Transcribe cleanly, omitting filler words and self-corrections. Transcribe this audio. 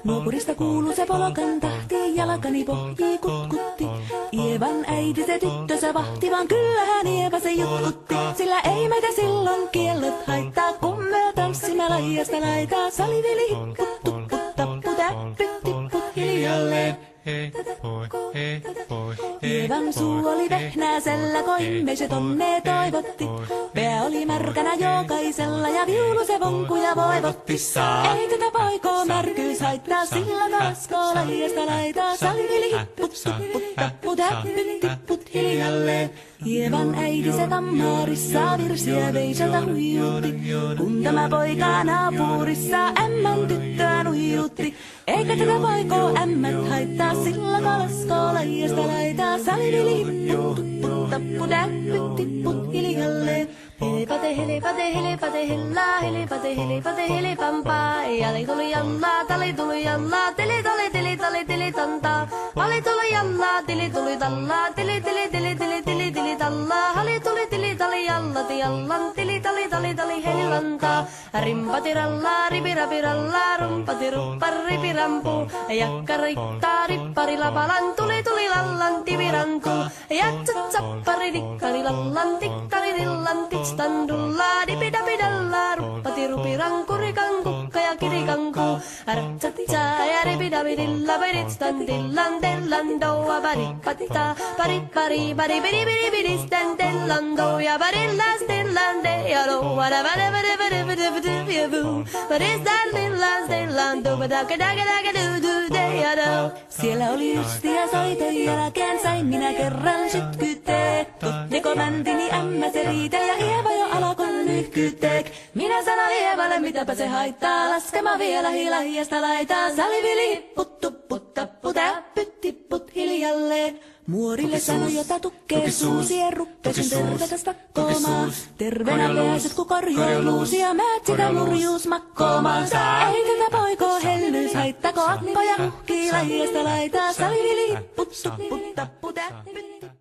Nuopurista kuuluu se polokan tahti, jalkani pohjii kutkutti. Ievan äiti se tyttönsä vahti, vaan kyllähän Ieva se jutkutti. Sillä ei meitä silloin kiellot haittaa, kun me tanssimme laijasta laitaa. Salivili hipput, tupput, tapput, täppyt, tipput hiljalleen. Ievan suu oli vehnäisellä, koimme se tonne toivotti. Pää oli märkänä jokaisella ja viulu se vonkuja voivotti. Ei tätä poikoo märkyys haittaa, sillä kalaskoo laijasta laitaa. Salivili hipput, tupput, tapput, täppyt, tipput hiljalleen. Ievan äiti se tammaarissa virsiä veisalta huijutti. Kun tämä poika naapurissa ämmän tyttöä nuijutti. Eikä tätä poikoo ämmät haittaa, sillä kalaskoo laijasta laitaa. Salivili hipput, tupput, tapput, täppyt, tipput hiljalleen. Helipate, helipate, helipate, hellaa, helipate, helipate, helipampaa. Jali tuli jallaa, tali tuli jallaa, tili tuli, tili tali, tili tantaa. Hali tuli jallaa, tili tuli tallaa, tili tili, tili tili, tili tili tallaa. Hali tuli, tili tali, jallati jallan, tili tali, tali tali, helilantaa. Rimpati rallaa, ripirapi rallaa, rumpati ruppar, ripirampu. Jakka riittaa, rippari lapalan, tuli tuli lallan, tivirantu. Jatsat sappari, dikkari lallan, tikkari dillan, standulla dipidapidalla ruppati rupiranku rikankukka ja kirikanku artsatsa ja ripidapidilla peditstandillan dellandoa paripatta paripari paripiripiripidistandellando ja parillasdillande ja loa siellä oli ystia soiton jälkeen sain minä kerran sytkytettu. Joko mäntini ämmä se riitä ja Ieva jo alkoi nyhkytek. Minä sanon Ievalle mitäpä se haittaa, laskema vielä hilahiasta laitaa. Salivili hipput, tupput, tapput, täppyt, tipput hiljalleen. Muorille sanoi jota tukkee suusien ruppesin tervetä stakkomaan. Terveenä pääset ku korjoiluusi ja määt sitä murjuus makkoomaan. Ei tätä poikoo hellyys haittako akkoja huhkii lajiasta laitaa. Salivili hipput, tupput, tapput, täppyt.